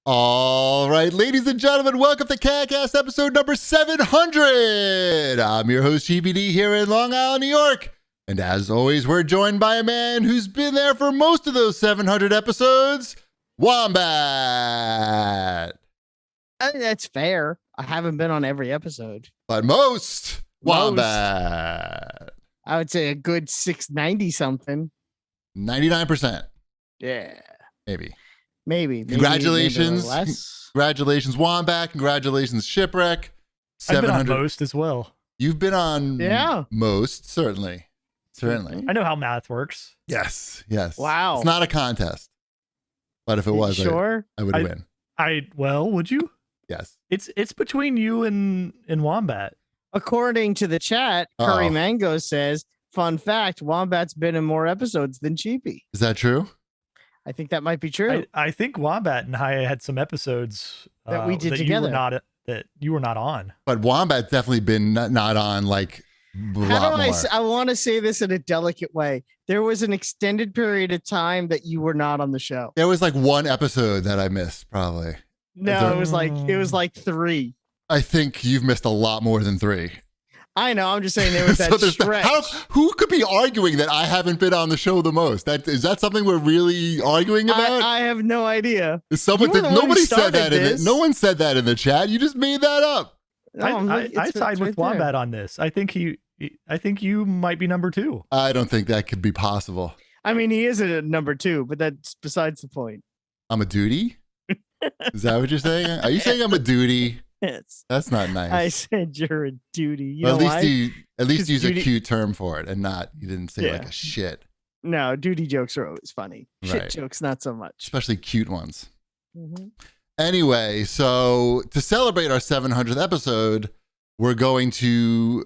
All right, ladies and gentlemen, welcome to CAGcast episode number 700. I'm your host, GBD, here in Long Island, New York. And as always, we're joined by a man who's been there for most of those 700 episodes, Wombat. That's fair. I haven't been on every episode. But most, Wombat. I would say a good 690 something. 99%. Yeah. Maybe. Congratulations. Maybe less. Congratulations, Wombat. Congratulations, Shipwreck. I've been on most as well. You've been on most, certainly. I know how math works. Yes. Wow. It's not a contest. But if it was, sure? I would win. Well, would you? Yes. It's between you and Wombat. According to the chat, Curry Mango says, fun fact, Wombat's been in more episodes than Cheapy. Is that true? I think that might be true. I think Wombat and I had some episodes that we did together. That you were not on. But Wombat's definitely been not on like a lot more. I want to say this in a delicate way. There was an extended period of time that you were not on the show. There was like one episode that I missed, probably. No, it was like 3. I think you've missed a lot more than 3. I know. I'm just saying there was that stretch. Who could be arguing that I haven't been on the show the most? Is that something we're really arguing about? I have no idea. Nobody said that no one said that in the chat. You just made that up. No, I side with Wombat on this. I think you might be number 2. I don't think that could be possible. I mean, he is at number 2, but that's besides the point. I'm a duty? Is that what you're saying? Are you saying I'm a duty? Yes. That's not nice. I said you're a duty. At least use a cute term for it, and you didn't say like a shit. No, duty jokes are always funny. Right. Shit jokes, not so much. Especially cute ones. Mm-hmm. Anyway, so to celebrate our 700th episode, we're going to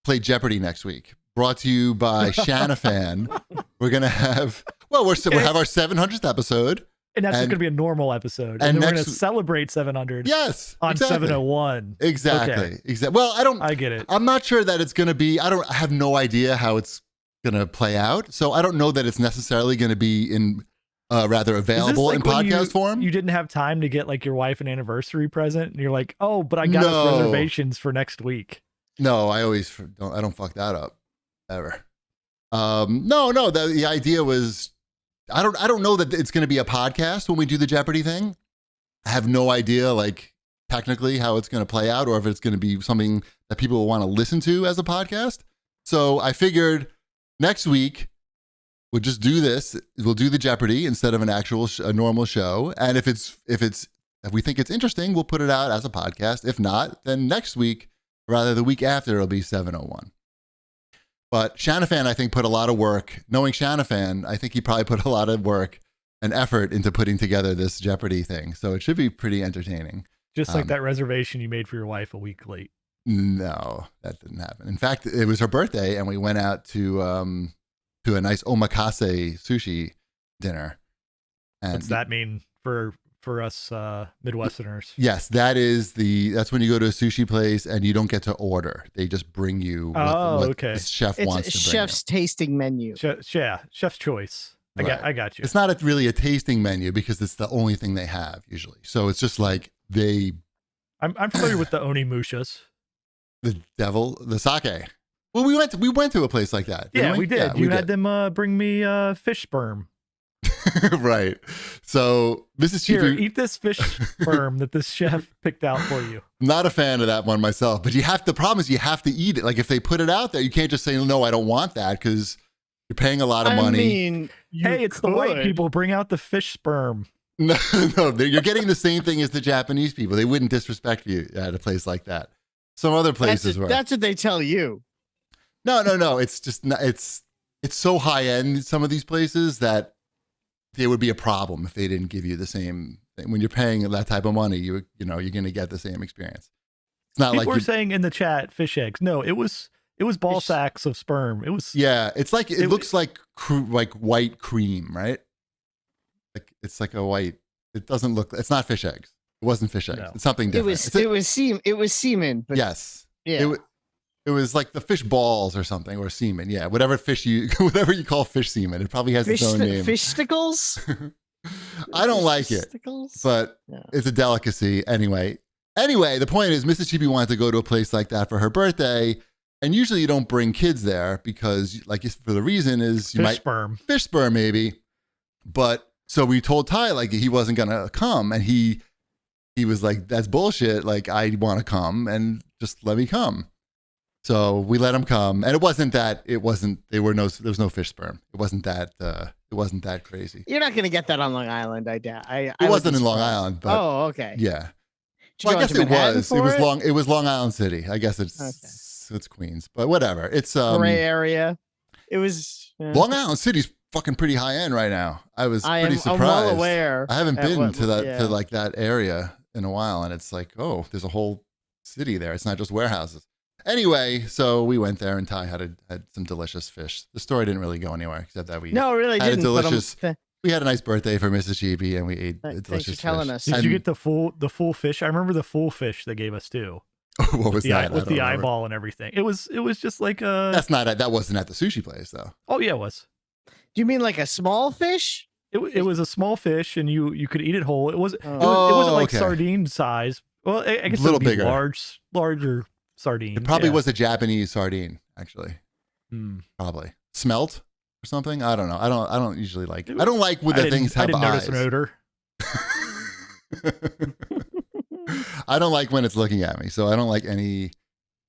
play Jeopardy next week. Brought to you by Shanafan. We're going to have, we'll have our 700th episode. And that's just going to be a normal episode. And then we're going to celebrate 700. Yes. On exactly. 701. Exactly. Okay. Exactly. Well, I get it. I'm not sure that it's going to be, I have no idea how it's going to play out. So I don't know that it's necessarily going to be in rather available in podcast form. You didn't have time to get like your wife an anniversary present. And you're like, oh, but I got us reservations for next week. No, I don't fuck that up ever. No, the idea was, I don't know that it's going to be a podcast when we do the Jeopardy thing. I have no idea, like, technically how it's going to play out or if it's going to be something that people will want to listen to as a podcast. So I figured next week we'll just do this. We'll do the Jeopardy instead of a normal show. And if we think it's interesting, we'll put it out as a podcast. If not, then next week, rather the week after, it'll be 701. But Shanafan, I think, put a lot of work. Knowing Shanafan, I think he probably put a lot of work and effort into putting together this Jeopardy thing. So it should be pretty entertaining. Just like that reservation you made for your wife a week late. No, that didn't happen. In fact, it was her birthday, and we went out to a nice omakase sushi dinner. And what's that mean for us Midwesterners? Yes, that's when you go to a sushi place and you don't get to order. They just bring you what the chef wants to bring. Chef's tasting menu. Chef's choice. Right. I got you. It's not really a tasting menu because it's the only thing they have usually. So it's just like I'm familiar with the onimushas. The sake. Well, we went to a place like that. Yeah, we did. Yeah, you had them bring me fish sperm. Right. So this is here. Eat this fish sperm that this chef picked out for you. I'm not a fan of that one myself, but the problem is you have to eat it. Like if they put it out there, you can't just say, no, I don't want that because you're paying a lot of money. Mean, it's the white people. Bring out the fish sperm. No, you're getting the same thing as the Japanese people. They wouldn't disrespect you at a place like that. Some other places that's what they tell you. No. It's just it's so high end. Some of these places that it would be a problem if they didn't give you the same thing. When you're paying that type of money, you're going to get the same experience. It's not people were saying in the chat fish eggs. No, it was ball sacks of sperm. It was it's like it looks like white cream, right? Like it's like a white. It doesn't look. It's not fish eggs. It wasn't fish eggs. No. It's something different. It was semen. But yes. Yeah. It was like the fish balls or something, or semen. Yeah, whatever you call fish semen. It probably has its own name. Fish stickles? I don't like it, but it's a delicacy anyway. Anyway, the point is Mrs. Chibi wanted to go to a place like that for her birthday. And usually you don't bring kids there because, like, for the reason is you fish sperm maybe. But so we told Ty like he wasn't gonna come, and he was like, "That's bullshit. Like, I want to come, and just let me come." So we let him come, and there was no fish sperm. It wasn't that crazy. You're not gonna get that on Long Island, I doubt. It wasn't in Long Island, but okay. Yeah. Well, I guess it was. It was Long Island City. I guess it's Queens, but whatever. It's gray area. It was Long Island City's fucking pretty high end right now. I was pretty surprised. I'm well aware. I haven't been to that area in a while, and it's like, oh, there's a whole city there. It's not just warehouses. Anyway, so we went there, and Ty had some delicious fish. The story didn't really go anywhere except that we had a delicious. We had a nice birthday for Mrs. Chibi, and we ate a delicious fish. Did you get the full fish? I remember the full fish they gave us too. What was that? With the eyeball and everything. It was just like a. That wasn't at the sushi place though. Oh yeah, it was. Do you mean like a small fish? It was a small fish, and you could eat it whole. It wasn't like sardine size. Well, I guess a little bigger, larger sardine. It probably was a Japanese sardine, actually. Probably smelt or something. I don't know. I don't usually like it. I don't like when the things have eyes. I didn't notice an odor. I don't like when it's looking at me, so I don't like any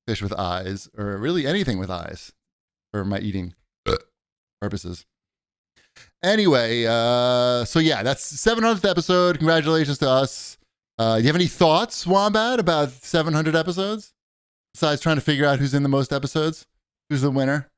fish with eyes, or really anything with eyes, for my eating purposes. Anyway, so yeah, that's 700th episode. Congratulations to us. Do you have any thoughts, Wombat, about 700 episodes? Besides trying to figure out who's in the most episodes? Who's the winner?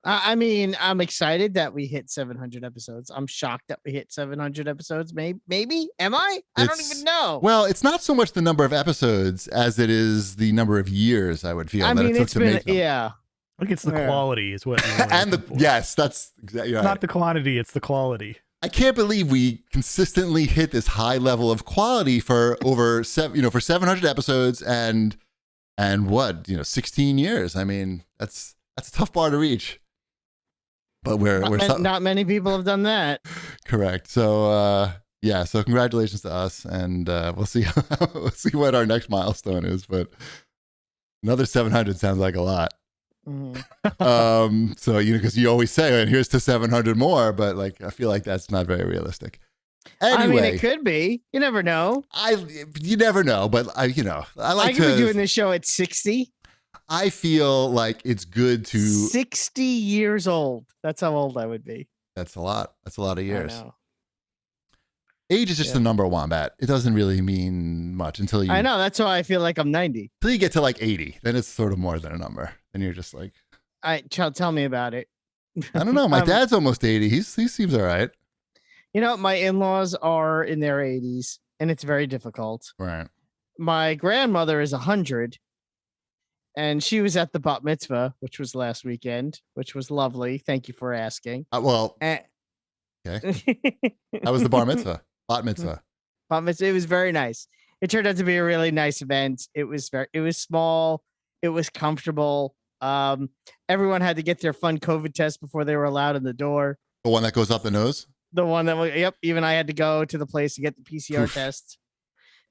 I mean, I'm excited that we hit 700 episodes. I'm shocked that we hit 700 episodes. Maybe? Am I? I don't even know. Well, it's not so much the number of episodes as it is the number of years, I would feel, that it took to make them. Yeah. I think it's the quality is what you're and yes, that's exactly right. Not the quantity, it's the quality. I can't believe we consistently hit this high level of quality for over for 700 episodes and what, 16 years. I mean, that's a tough bar to reach. But not many people have done that. Correct. So so congratulations to us, and we'll see what our next milestone is. But another 700 sounds like a lot. Mm-hmm. So because you always say, and here's to 700 more, but like I feel like that's not very realistic. Anyway, I mean, it could be. You never know. You never know, but I like to be doing this show at 60. I feel like it's good to 60 years old. That's how old I would be. That's a lot. That's a lot of years. I know. Age is just the number, Wombat. It doesn't really mean much until you. I know. That's why I feel like I'm 90. Until you get to like 80, then it's sort of more than a number. Then you're just like. Tell me about it. I don't know. My dad's almost 80. He seems all right. My in-laws are in their 80s, and it's very difficult. Right. My grandmother is 100. And she was at the bat mitzvah, which was last weekend, which was lovely. Thank you for asking. Okay. How was the bar mitzvah? Bat mitzvah. Bat mitzvah. It was very nice. It turned out to be a really nice event. It was small. It was comfortable. Everyone had to get their fun COVID test before they were allowed in the door. The one that goes up the nose? The one that, even I had to go to the place to get the PCR test.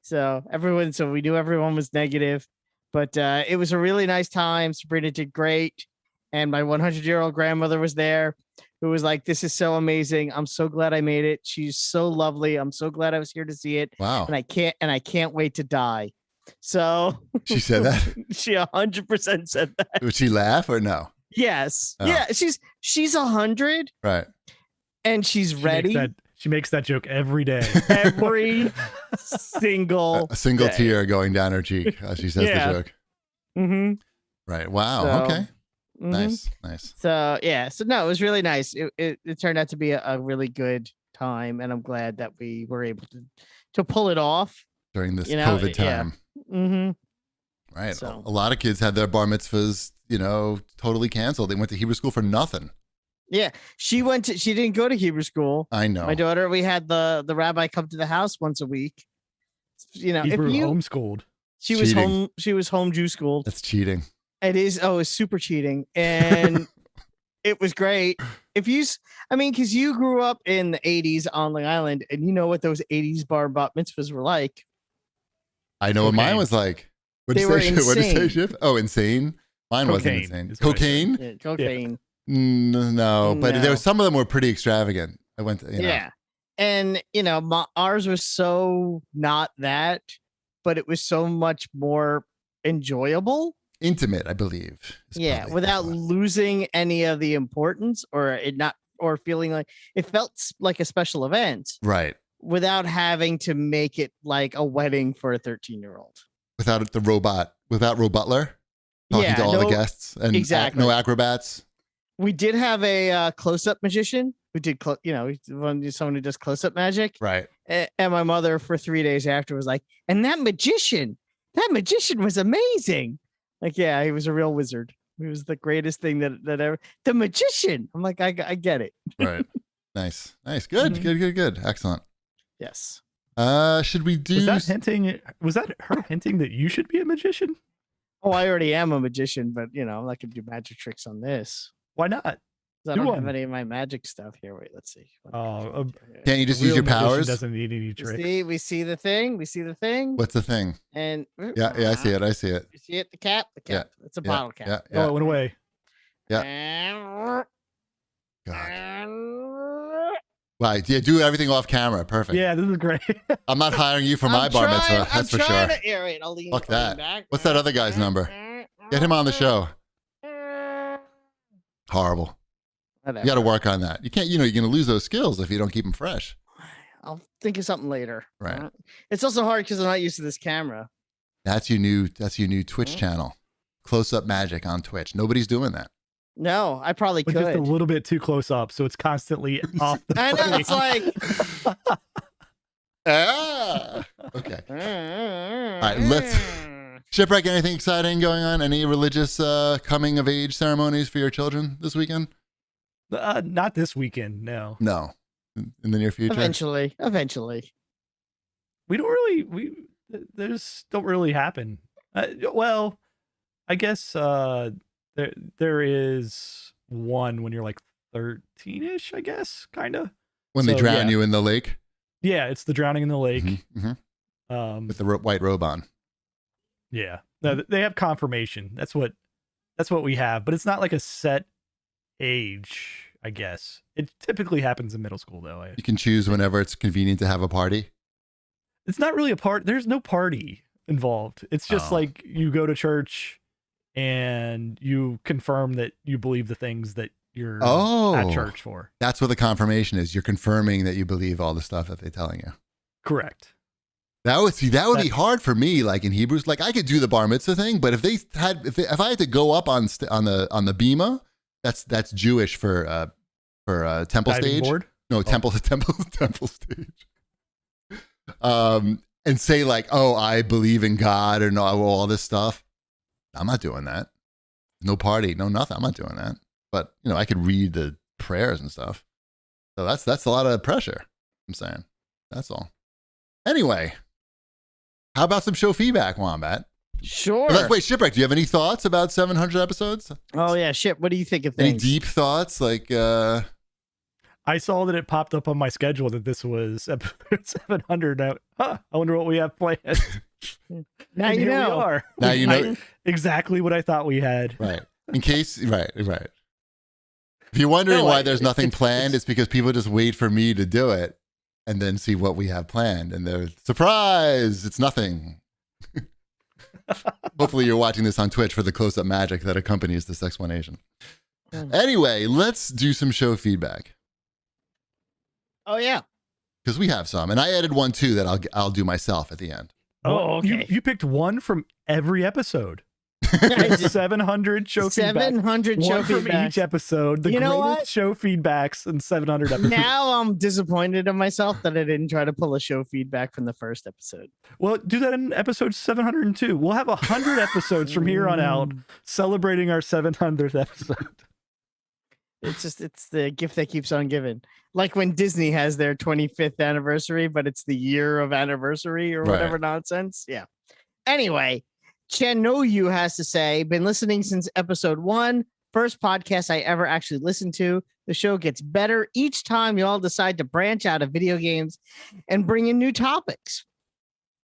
So we knew everyone was negative. But it was a really nice time. Sabrina did great. And my 100-year-old grandmother was there, who was like, this is so amazing. I'm so glad I made it. She's so lovely. I'm so glad I was here to see it. Wow. And I can't wait to die. So she said that? She 100% said that. Would she laugh or no? Yes. Oh. Yeah. She's 100. Right. And she's ready. She makes that joke every day. Every single a single day. Tear going down her cheek as she says the joke. Mm-hmm. Right. Wow. So, okay. Mm-hmm. Nice. So yeah. So no, it was really nice. It turned out to be a really good time, and I'm glad that we were able to pull it off during this COVID time. Yeah. Mm-hmm. Right. So. A lot of kids had their bar mitzvahs, totally canceled. They went to Hebrew school for nothing. Yeah, she didn't go to Hebrew school. I know. My daughter, we had the rabbi come to the house once a week. Hebrew homeschooled. She was home Jew schooled. That's cheating. It is. Oh, it's super cheating. And It was great. I mean, because you grew up in the 80s on Long Island, and you know what those 80s bar bat mitzvahs were like. I know what mine was like. What They were What did you say, insane. Shiv? Oh, insane. Mine wasn't Cocaine insane. is what I said. Cocaine? Yeah, cocaine. No, but No. there was some of them were pretty extravagant. I went to, Yeah. And, ours was so not that, but it was so much more enjoyable. intimate, I believe. is Yeah. probably Without the thought. losing any of the importance or feeling like it felt like a special event Right. without having to make it like a wedding for a 13-year-old. Without Ro Butler talking to all the guests and exactly. no acrobats. We did have a close-up magician who did, someone who does close-up magic. Right. And my mother for 3 days after was like, and that magician was amazing. Like, yeah, he was a real wizard. He was the greatest thing that ever. The magician. I'm like, I get it. Right. Nice. Good. Mhm. Good. Excellent. Yes. Should we do? Was that her hinting that you should be a magician? Oh, I already am a magician, but I'm not gonna do magic tricks on this. Why not? 'Cause I Do don't have one. any of my magic stuff here. Wait, let's see. Can't you just A use real your magician powers? Doesn't need any tricks. We see the thing. What's the thing? And Yeah, I see it. You see it? The cap. Yeah, It's a yeah, bottle cap. Yeah. Oh, it went away. God. Wow. Yeah, do everything off camera. Perfect. Yeah, this is great. I'm not hiring you for my bar mitzvah. That's for sure. Wait, I'll lean. Fuck I'll lean that. back. What's that other guy's number? Get him on the show. Horrible. Whatever. You got to work on that. You can't. You're going to lose those skills if you don't keep them fresh. I'll think of something later. Right. It's also hard because I'm not used to this camera. That's your new Twitch channel. Close up magic on Twitch. Nobody's doing that. No, I probably But just a could. little bit too close up, so it's constantly off the I know. It's frame. like. Okay. All right. Let's. Shipwreck. Anything exciting going on? Any religious coming of age ceremonies for your children this weekend? Not this weekend, no. No. In the near future. Eventually. We don't really. Those don't really happen. Well, I guess there is one when you're like 13-ish, I guess, kind of. When they drown you in the lake. Yeah, it's the drowning in the lake. Mm-hmm. With the white robe on. Yeah, no, they have confirmation. That's what we have, but it's not like a set age, I guess. It typically happens in middle school, though. You can choose whenever it's convenient to have a party. It's not really a part. There's no party involved. It's just like you go to church and you confirm that you believe the things that you're at church for. That's what the confirmation is. You're confirming that you believe all the stuff that they're telling you. Correct. That would be hard for me. Like in Hebrews, like I could do the bar mitzvah thing, but if I had to go up on the bima, that's Jewish for temple Diving stage. board? No, temple stage. And say like, oh, I believe in God or no, all this stuff. I'm not doing that. No party, no nothing. I'm not doing that. But I could read the prayers and stuff. So that's a lot of pressure. I'm saying that's all. Anyway, how about some show feedback, Wombat? Sure. Wait, Shipwreck, do you have any thoughts about 700 episodes? Oh yeah, shit. What do you think of Any things? deep thoughts? Like, I saw that it popped up on my schedule that this was episode 700. I wonder what we have planned. Now And you here know. we are. Now you know. Exactly what I thought we had. Right. In case, right. If you're wondering why there's nothing planned, it's because people just wait for me to do it and then see what we have planned. And they're, surprise, it's nothing. Hopefully you're watching this on Twitch for the close-up magic that accompanies this explanation. Anyway, let's do some show feedback. Oh yeah. Because we have some. And I added one too that I'll do myself at the end. Oh, okay. You picked one from every episode. 700 show 700 feedback. show One from feedbacks. each episode. The You know greatest what? show feedbacks in 700 episodes. Now I'm disappointed in myself that I didn't try to pull a show feedback from the first episode. Well, do that in episode 702. We'll have 100 episodes from here on out celebrating our 700th episode. It's the gift that keeps on giving. Like when Disney has their 25th anniversary, but it's the year of anniversary or whatever nonsense. Yeah. Anyway, Chanoyu has to say, been listening since episode 1. First podcast I ever actually listened to. The show gets better each time you all decide to branch out of video games and bring in new topics.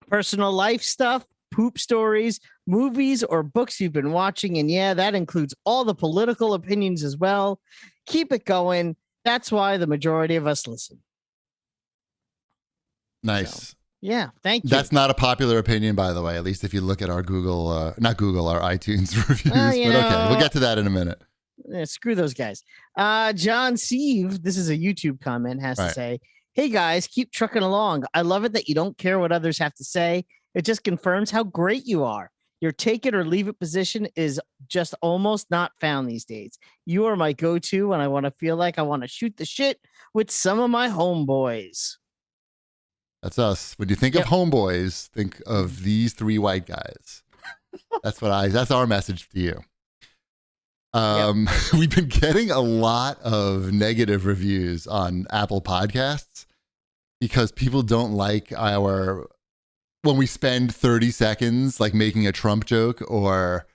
Personal life stuff, poop stories, movies, or books you've been watching. And yeah, that includes all the political opinions as well. Keep it going. That's why the majority of us listen. Nice. So, yeah, thank you. That's not a popular opinion, by the way, at least if you look at our Google, not Google, our iTunes reviews. But okay, we'll get to that in a minute. Screw those guys. John Sieve, this is a YouTube comment, has to say, hey guys, keep trucking along. I love it that you don't care what others have to say. It just confirms how great you are. Your take it or leave it position is just almost not found these days. You are my go-to when I want to feel like I want to shoot the shit with some of my homeboys. That's us. When you think of homeboys, think of these three white guys. That's our message to you. We've been getting a lot of negative reviews on Apple Podcasts because people don't like when we spend 30 seconds like making a Trump joke or,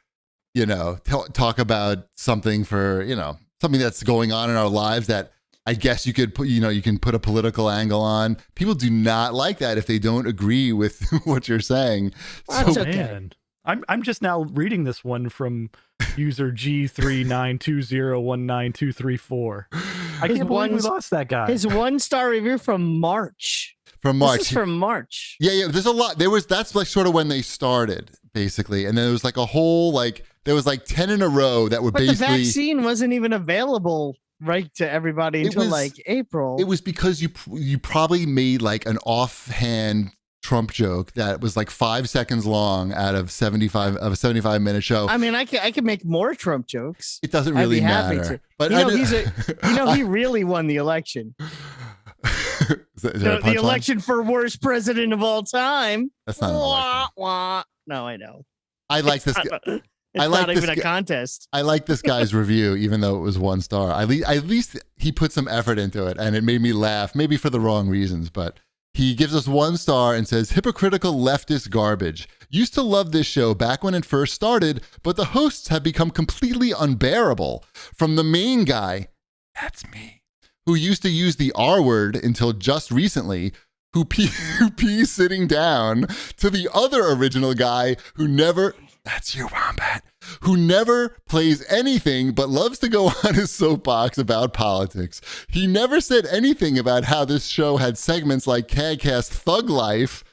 talk about something for, something that's going on in our lives that I guess you could put, you can put a political angle on. People do not like that if they don't agree with what you're saying. That's so, okay. Man, I'm just now reading this one from user G392019234. I can't believe we lost that guy. His 1-star review from March. This is from March. Yeah. There's a lot. That's like sort of when they started, basically. And then there was like a whole, there was like 10 in a row that were but basically. The vaccine wasn't even available to everybody until April. It was because you probably made like an offhand Trump joke that was like 5 seconds long out of a 75-minute show. I mean, I could make more Trump jokes. It doesn't really matter. But he really won the election. The election for worst president of all time. That's not an election. No, I know. I like this. It's not even a contest. I like this guy's review, even though it was 1 star. At least he put some effort into it, and it made me laugh, maybe for the wrong reasons, but he gives us 1 star and says, hypocritical leftist garbage. Used to love this show back when it first started, but the hosts have become completely unbearable. From the main guy, that's me, who used to use the R word until just recently, who pees sitting down, to the other original guy who never... That's you, Wombat. Who never plays anything but loves to go on his soapbox about politics. He never said anything about how this show had segments like CAGcast Thug Life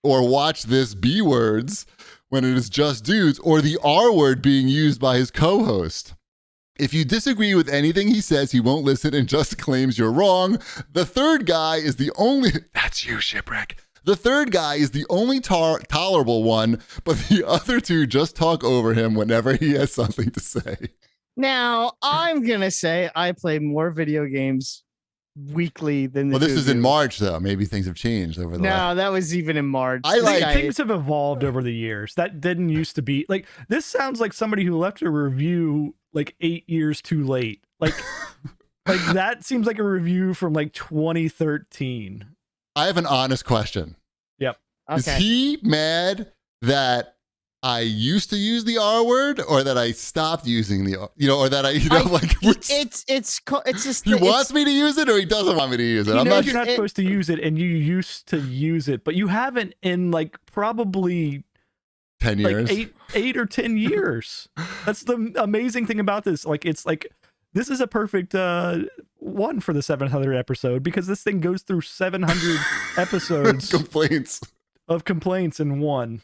or Watch This B Words when it is just dudes, or the R word being used by his co-host. If you disagree with anything he says, he won't listen and just claims you're wrong. The third guy is the only... That's you, Shipwreck. The third guy is the only tolerable one, but the other two just talk over him whenever he has something to say. Now, I'm going to say I play more video games weekly than the Well, this is in March, though. Maybe things have changed over the last... that was even in March. Things have evolved over the years. That didn't used to be... Like, this sounds like somebody who left a review, 8 years too late. Like that seems like a review from, 2013. I have an honest question. Yep. Okay. Is he mad that I used to use the R word, or that I stopped using the, or that it's just he wants me to use it, or he doesn't want me to use it. You're not supposed to use it, and you used to use it, but you haven't in probably 10 years, 8 or 10 years. That's the amazing thing about this. This is a perfect one for the 700 episode, because this thing goes through 700 episodes of complaints in one.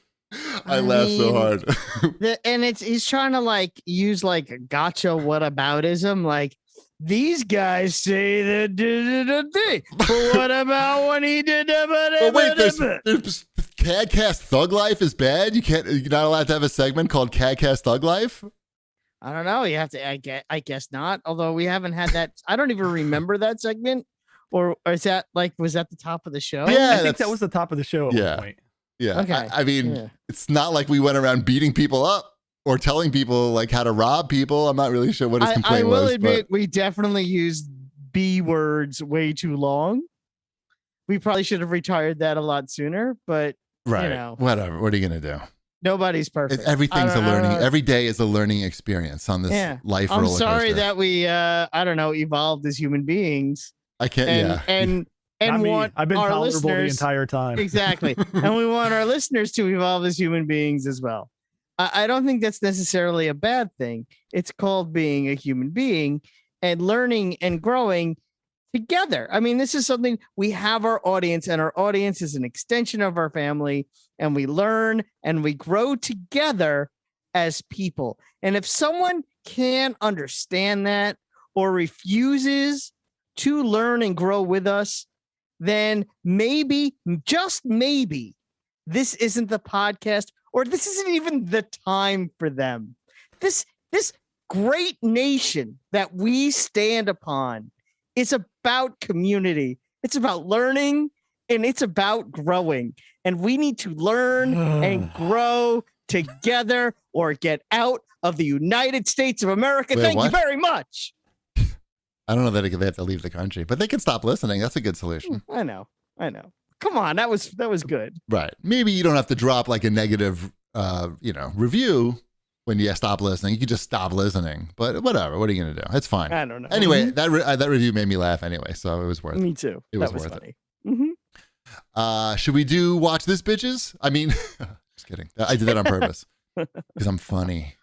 I laugh so hard. And he's trying to use gotcha whataboutism. These guys say that but what about when he did that? Wait, there's CAGcast Thug Life is bad. You're not allowed to have a segment called CAGcast Thug Life. I don't know. You have to. I guess not. Although we haven't had that. I don't even remember that segment. Or is that was that the top of the show? Yeah, I think that was the top of the show at one point. Yeah. Okay. I mean, It's not like we went around beating people up or telling people how to rob people. I'm not really sure what his complaint was. I will admit, we definitely used B words way too long. We probably should have retired that a lot sooner, but whatever. What are you gonna do? Nobody's perfect. Everything's a I don't learning. know. Every day is a learning experience on this life I'm roller sorry coaster. that we, I don't know, evolved as human beings. I can't. And Not me. want I've been our tolerable the listeners entire time. exactly, and we want our listeners to evolve as human beings as well. I don't think that's necessarily a bad thing. It's called being a human being and learning and growing together. I mean, this is something we have our audience, and our audience is an extension of our family, and we learn and we grow together as people. And if someone can't understand that or refuses to learn and grow with us, then maybe, just maybe, this isn't the podcast, or this isn't even the time for them. This great nation that we stand upon is about community. It's about learning, and it's about growing. And we need to learn and grow together or get out of the United States of America. Wait, Thank you what? very much. I don't know that they have to leave the country, but they can stop listening. That's a good solution. I know. Come on, that was good. Right. Maybe you don't have to drop like a negative, review when you stop listening. You can just stop listening. But whatever. What are you going to do? It's fine. I don't know. Anyway, that review made me laugh anyway, so it was worth it. Me too. It was that was worth funny. Mm-hmm. Should we do Watch This, Bitches? I mean, just kidding. I did that on purpose because I'm funny.